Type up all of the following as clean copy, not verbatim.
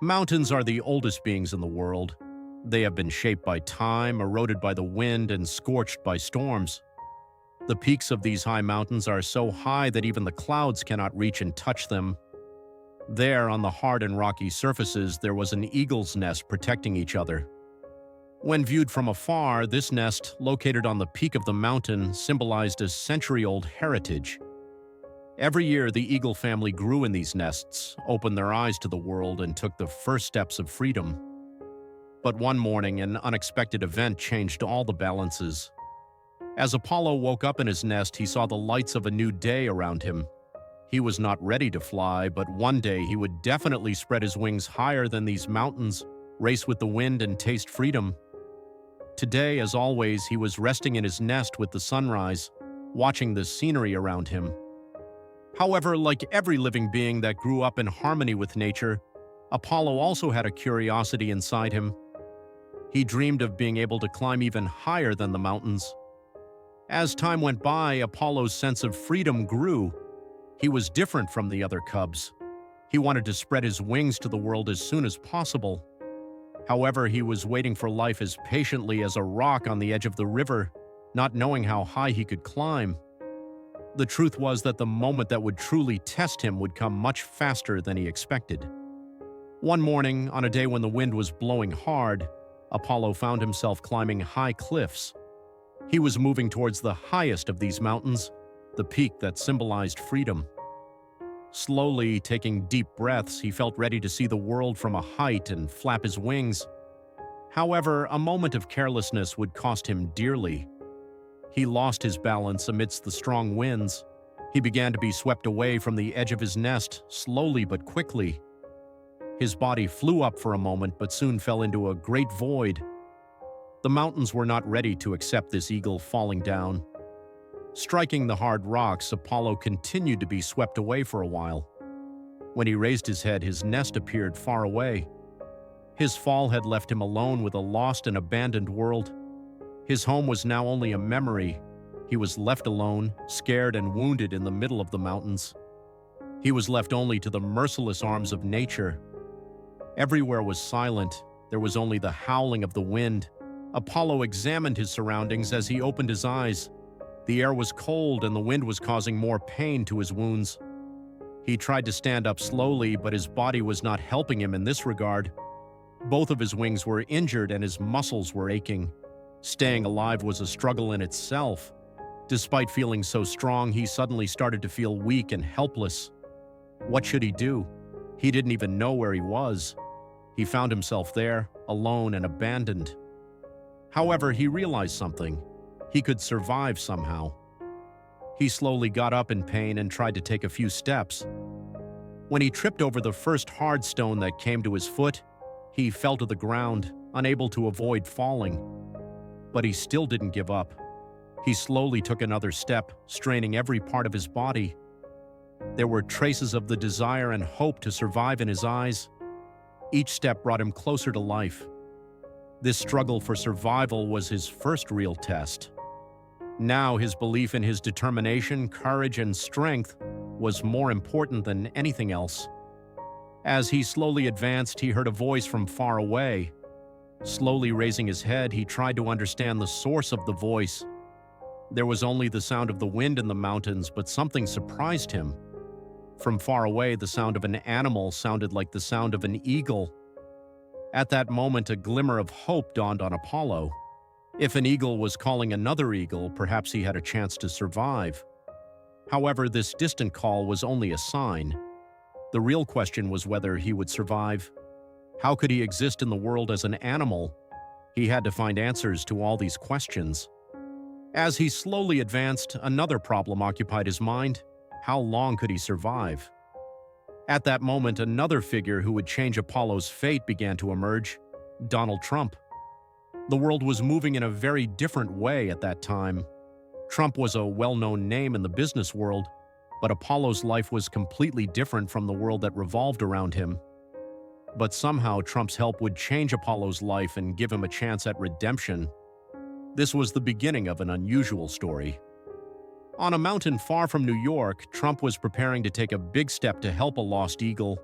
Mountains are the oldest beings in the world. They have been shaped by time, eroded by the wind, and scorched by storms. The peaks of these high mountains are so high that even the clouds cannot reach and touch them. There, on the hard and rocky surfaces, there was an eagle's nest protecting each other. When viewed from afar, this nest, located on the peak of the mountain, symbolized a century-old heritage. Every year, the eagle family grew in these nests, opened their eyes to the world, and took the first steps of freedom. But one morning, an unexpected event changed all the balances. As Apollo woke up in his nest, he saw the lights of a new day around him. He was not ready to fly, but one day he would definitely spread his wings higher than these mountains, race with the wind, and taste freedom. Today, as always, he was resting in his nest with the sunrise, watching the scenery around him. However, like every living being that grew up in harmony with nature, Apollo also had a curiosity inside him. He dreamed of being able to climb even higher than the mountains. As time went by, Apollo's sense of freedom grew. He was different from the other cubs. He wanted to spread his wings to the world as soon as possible. However, he was waiting for life as patiently as a rock on the edge of the river, not knowing how high he could climb. The truth was that the moment that would truly test him would come much faster than he expected. One morning, on a day when the wind was blowing hard, Apollo found himself climbing high cliffs. He was moving towards the highest of these mountains, the peak that symbolized freedom. Slowly, taking deep breaths, he felt ready to see the world from a height and flap his wings. However, a moment of carelessness would cost him dearly. He lost his balance amidst the strong winds. He began to be swept away from the edge of his nest, slowly but quickly. His body flew up for a moment but soon fell into a great void. The mountains were not ready to accept this eagle falling down. Striking the hard rocks, Apollo continued to be swept away for a while. When he raised his head, his nest appeared far away. His fall had left him alone with a lost and abandoned world. His home was now only a memory. He was left alone, scared and wounded in the middle of the mountains. He was left only to the merciless arms of nature. Everywhere was silent. There was only the howling of the wind. Apollo examined his surroundings as he opened his eyes. The air was cold and the wind was causing more pain to his wounds. He tried to stand up slowly, but his body was not helping him in this regard. Both of his wings were injured and his muscles were aching. Staying alive was a struggle in itself. Despite feeling so strong, he suddenly started to feel weak and helpless. What should he do? He didn't even know where he was. He found himself there, alone and abandoned. However, he realized something. He could survive somehow. He slowly got up in pain and tried to take a few steps. When he tripped over the first hard stone that came to his foot, he fell to the ground, unable to avoid falling. But he still didn't give up. He slowly took another step, straining every part of his body. There were traces of the desire and hope to survive in his eyes. Each step brought him closer to life. This struggle for survival was his first real test. Now his belief in his determination, courage, and strength was more important than anything else. As he slowly advanced, he heard a voice from far away. Slowly raising his head, he tried to understand the source of the voice. There was only the sound of the wind in the mountains, but something surprised him. From far away, the sound of an animal sounded like the sound of an eagle. At that moment, a glimmer of hope dawned on Apollo. If an eagle was calling another eagle, perhaps he had a chance to survive. However, this distant call was only a sign. The real question was whether he would survive. How could he exist in the world as an animal? He had to find answers to all these questions. As he slowly advanced, another problem occupied his mind. How long could he survive? At that moment, another figure who would change Apollo's fate began to emerge: Donald Trump. The world was moving in a very different way at that time. Trump was a well-known name in the business world, but Apollo's life was completely different from the world that revolved around him. But somehow Trump's help would change Apollo's life and give him a chance at redemption. This was the beginning of an unusual story. On a mountain far from New York, Trump was preparing to take a big step to help a lost eagle.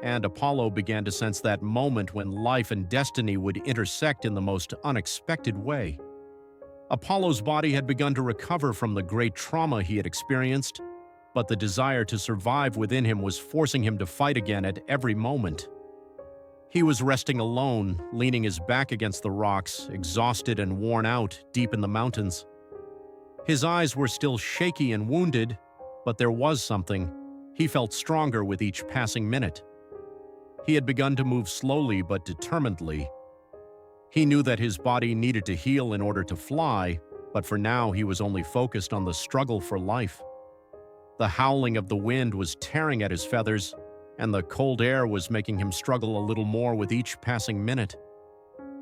and Apollo began to sense that moment when life and destiny would intersect in the most unexpected way. Apollo's body had begun to recover from the great trauma he had experienced, but the desire to survive within him was forcing him to fight again at every moment. He was resting alone, leaning his back against the rocks, exhausted and worn out deep in the mountains. His eyes were still shaky and wounded, but there was something. He felt stronger with each passing minute. He had begun to move slowly but determinedly. He knew that his body needed to heal in order to fly, but for now he was only focused on the struggle for life. The howling of the wind was tearing at his feathers, and the cold air was making him struggle a little more with each passing minute.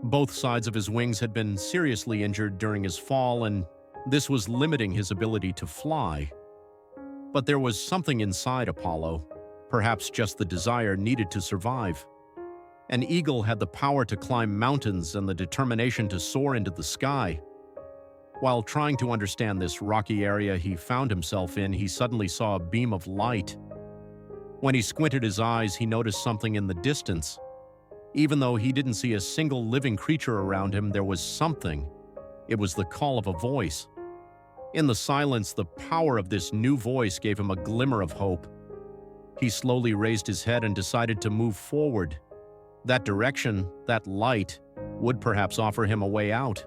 Both sides of his wings had been seriously injured during his fall, and this was limiting his ability to fly. But there was something inside Apollo, perhaps just the desire needed to survive. An eagle had the power to climb mountains and the determination to soar into the sky. While trying to understand this rocky area he found himself in, he suddenly saw a beam of light. When he squinted his eyes, he noticed something in the distance. Even though he didn't see a single living creature around him, there was something. It was the call of a voice. In the silence, the power of this new voice gave him a glimmer of hope. He slowly raised his head and decided to move forward. That direction, that light, would perhaps offer him a way out.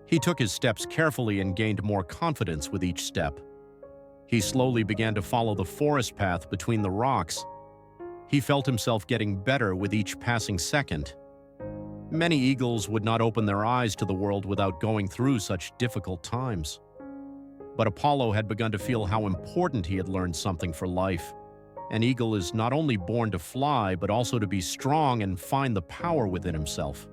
He took his steps carefully and gained more confidence with each step. He slowly began to follow the forest path between the rocks. He felt himself getting better with each passing second. Many eagles would not open their eyes to the world without going through such difficult times. But Apollo had begun to feel how important he had learned something for life. An eagle is not only born to fly, but also to be strong and find the power within himself.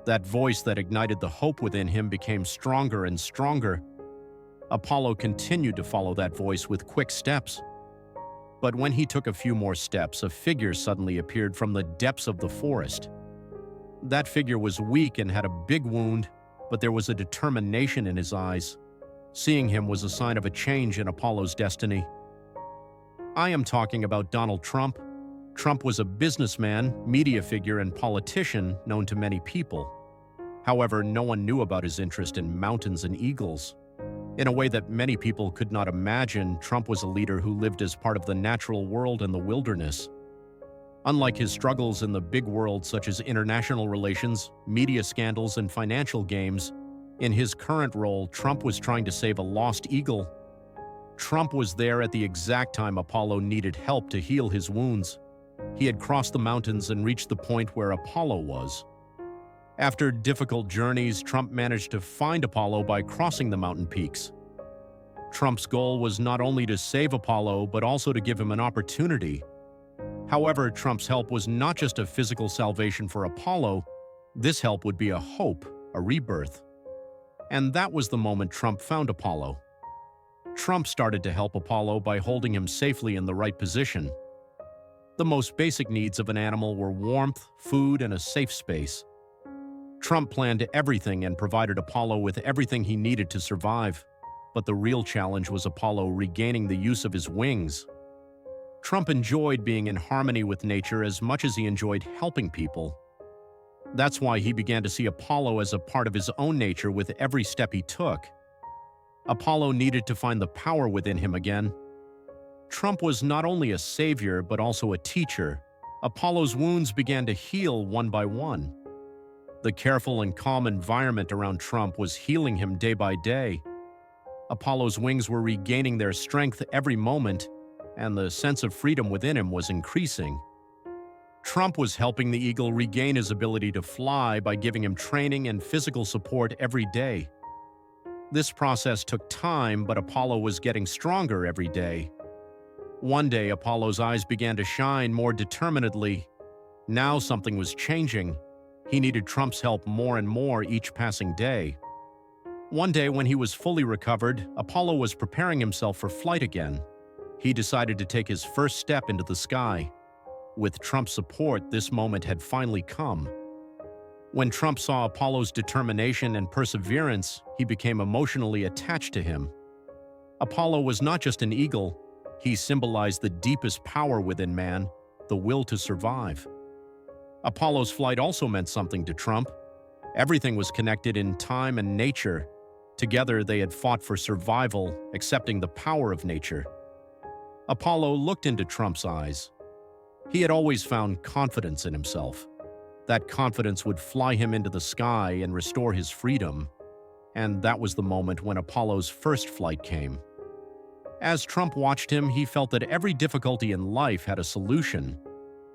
That voice that ignited the hope within him became stronger and stronger. Apollo continued to follow that voice with quick steps. But when he took a few more steps, a figure suddenly appeared from the depths of the forest. That figure was weak and had a big wound, but there was a determination in his eyes. Seeing him was a sign of a change in Apollo's destiny. I am talking about Donald Trump. Trump was a businessman, media figure, and politician known to many people. However, no one knew about his interest in mountains and eagles. In a way that many people could not imagine, Trump was a leader who lived as part of the natural world and the wilderness. Unlike his struggles in the big world such as international relations, media scandals, and financial games, in his current role, Trump was trying to save a lost eagle. Trump was there at the exact time Apollo needed help to heal his wounds. He had crossed the mountains and reached the point where Apollo was. After difficult journeys, Trump managed to find Apollo by crossing the mountain peaks. Trump's goal was not only to save Apollo, but also to give him an opportunity. However, Trump's help was not just a physical salvation for Apollo. This help would be a hope, a rebirth. And that was the moment Trump found Apollo. Trump started to help Apollo by holding him safely in the right position. The most basic needs of an animal were warmth, food, and a safe space. Trump planned everything and provided Apollo with everything he needed to survive. But the real challenge was Apollo regaining the use of his wings. Trump enjoyed being in harmony with nature as much as he enjoyed helping people. That's why he began to see Apollo as a part of his own nature with every step he took. Apollo needed to find the power within him again. Trump was not only a savior, but also a teacher. Apollo's wounds began to heal one by one. The careful and calm environment around Trump was healing him day by day. Apollo's wings were regaining their strength every moment, and the sense of freedom within him was increasing. Trump was helping the eagle regain his ability to fly by giving him training and physical support every day. This process took time, but Apollo was getting stronger every day. One day, Apollo's eyes began to shine more determinedly. Now something was changing. He needed Trump's help more and more each passing day. One day, when he was fully recovered, Apollo was preparing himself for flight again. He decided to take his first step into the sky. With Trump's support, this moment had finally come. When Trump saw Apollo's determination and perseverance, he became emotionally attached to him. Apollo was not just an eagle. He symbolized the deepest power within man, the will to survive. Apollo's flight also meant something to Trump. Everything was connected in time and nature. Together, they had fought for survival, accepting the power of nature. Apollo looked into Trump's eyes. He had always found confidence in himself. That confidence would fly him into the sky and restore his freedom. And that was the moment when Apollo's first flight came. As Trump watched him, he felt that every difficulty in life had a solution.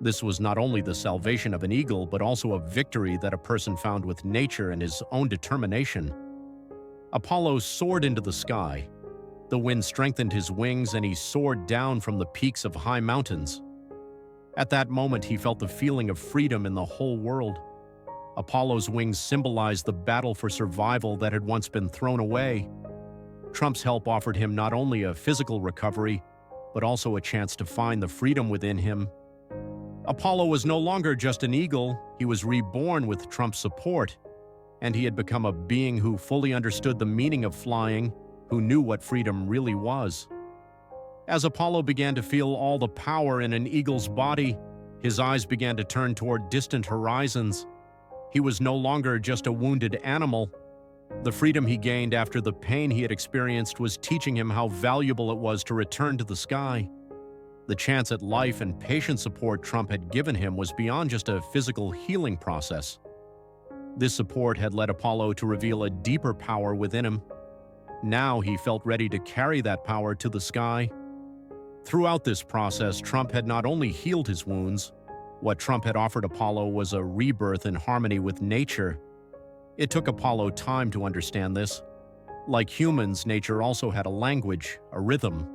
This was not only the salvation of an eagle, but also a victory that a person found with nature and his own determination. Apollo soared into the sky. The wind strengthened his wings and he soared down from the peaks of high mountains. At that moment, he felt the feeling of freedom in the whole world. Apollo's wings symbolized the battle for survival that had once been thrown away. Trump's help offered him not only a physical recovery, but also a chance to find the freedom within him. Apollo was no longer just an eagle, he was reborn with Trump's support, and he had become a being who fully understood the meaning of flying, who knew what freedom really was. As Apollo began to feel all the power in an eagle's body, his eyes began to turn toward distant horizons. He was no longer just a wounded animal. The freedom he gained after the pain he had experienced was teaching him how valuable it was to return to the sky. The chance at life and patient support Trump had given him was beyond just a physical healing process. This support had led Apollo to reveal a deeper power within him. Now he felt ready to carry that power to the sky. Throughout this process, Trump had not only healed his wounds. What Trump had offered Apollo was a rebirth in harmony with nature. It took Apollo time to understand this. Like humans, nature also had a language, a rhythm.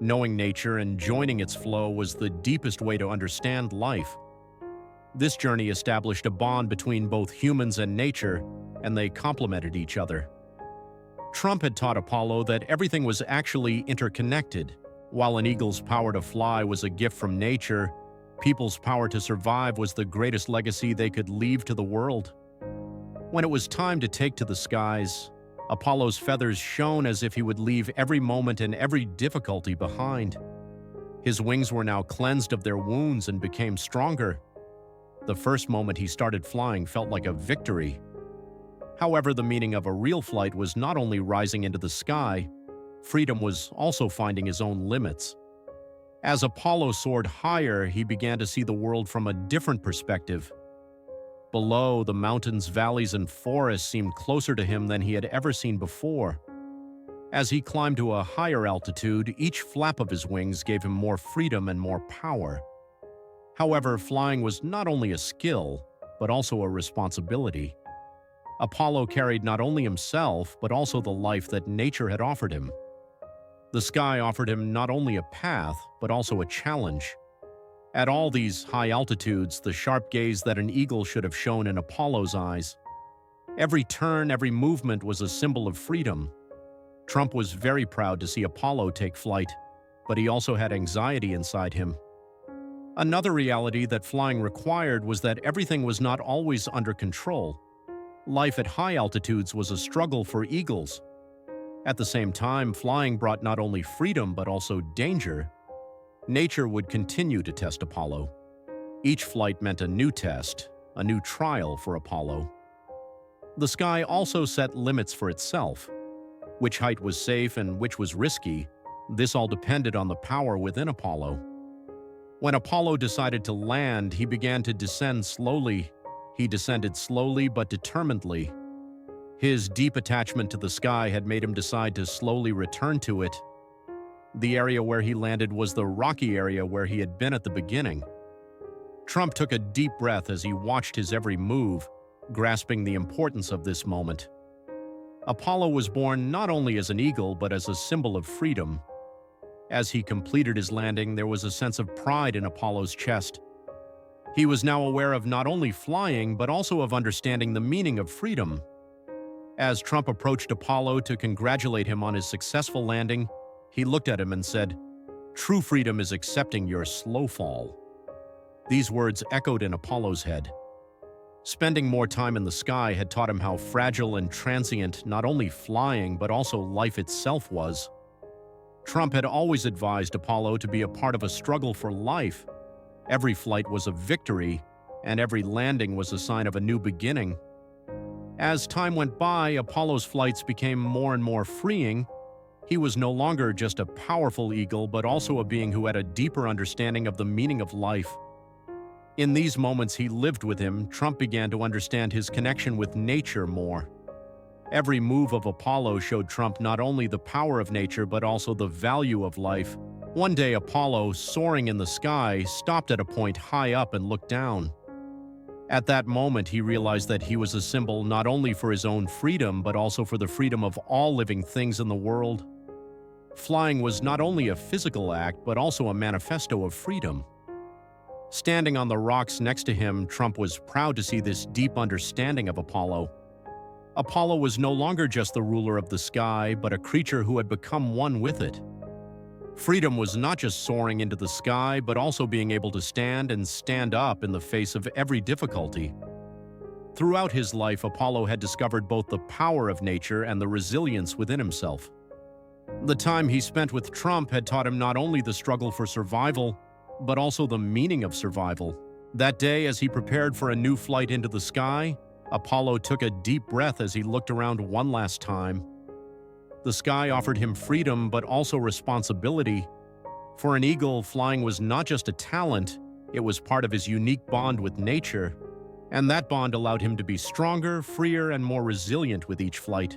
Knowing nature and joining its flow was the deepest way to understand life. This journey established a bond between both humans and nature, and they complemented each other. Trump had taught Apollo that everything was actually interconnected. While an eagle's power to fly was a gift from nature, people's power to survive was the greatest legacy they could leave to the world. When it was time to take to the skies, Apollo's feathers shone as if he would leave every moment and every difficulty behind. His wings were now cleansed of their wounds and became stronger. The first moment he started flying felt like a victory. However, the meaning of a real flight was not only rising into the sky, freedom was also finding his own limits. As Apollo soared higher, he began to see the world from a different perspective. Below, the mountains, valleys, and forests seemed closer to him than he had ever seen before. As he climbed to a higher altitude, each flap of his wings gave him more freedom and more power. However, flying was not only a skill, but also a responsibility. Apollo carried not only himself, but also the life that nature had offered him. The sky offered him not only a path, but also a challenge. At all these high altitudes, the sharp gaze that an eagle should have shown in Apollo's eyes. Every turn, every movement was a symbol of freedom. Trump was very proud to see Apollo take flight, but he also had anxiety inside him. Another reality that flying required was that everything was not always under control. Life at high altitudes was a struggle for eagles. At the same time, flying brought not only freedom but also danger. Nature would continue to test Apollo. Each flight meant a new test, a new trial for Apollo. The sky also set limits for itself. Which height was safe and which was risky, this all depended on the power within Apollo. When Apollo decided to land, he began to descend slowly. He descended slowly but determinedly. His deep attachment to the sky had made him decide to slowly return to it. The area where he landed was the rocky area where he had been at the beginning. Trump took a deep breath as he watched his every move, grasping the importance of this moment. Apollo was born not only as an eagle but as a symbol of freedom. As he completed his landing, there was a sense of pride in Apollo's chest. He was now aware of not only flying but also of understanding the meaning of freedom. As Trump approached Apollo to congratulate him on his successful landing, he looked at him and said, "True freedom is accepting your slow fall." These words echoed in Apollo's head. Spending more time in the sky had taught him how fragile and transient not only flying but also life itself was. Trump had always advised Apollo to be a part of a struggle for life. Every flight was a victory, and every landing was a sign of a new beginning. As time went by, Apollo's flights became more and more freeing. He was no longer just a powerful eagle, but also a being who had a deeper understanding of the meaning of life. In these moments he lived with him, Trump began to understand his connection with nature more. Every move of Apollo showed Trump not only the power of nature, but also the value of life. One day, Apollo, soaring in the sky, stopped at a point high up and looked down. At that moment, he realized that he was a symbol not only for his own freedom, but also for the freedom of all living things in the world. Flying was not only a physical act, but also a manifesto of freedom. Standing on the rocks next to him, Trump was proud to see this deep understanding of Apollo. Apollo was no longer just the ruler of the sky, but a creature who had become one with it. Freedom was not just soaring into the sky, but also being able to stand up in the face of every difficulty. Throughout his life, Apollo had discovered both the power of nature and the resilience within himself. The time he spent with Trump had taught him not only the struggle for survival, but also the meaning of survival. That day, as he prepared for a new flight into the sky, Apollo took a deep breath as he looked around one last time. The sky offered him freedom, but also responsibility. For an eagle, flying was not just a talent, it was part of his unique bond with nature, and that bond allowed him to be stronger, freer, and more resilient with each flight.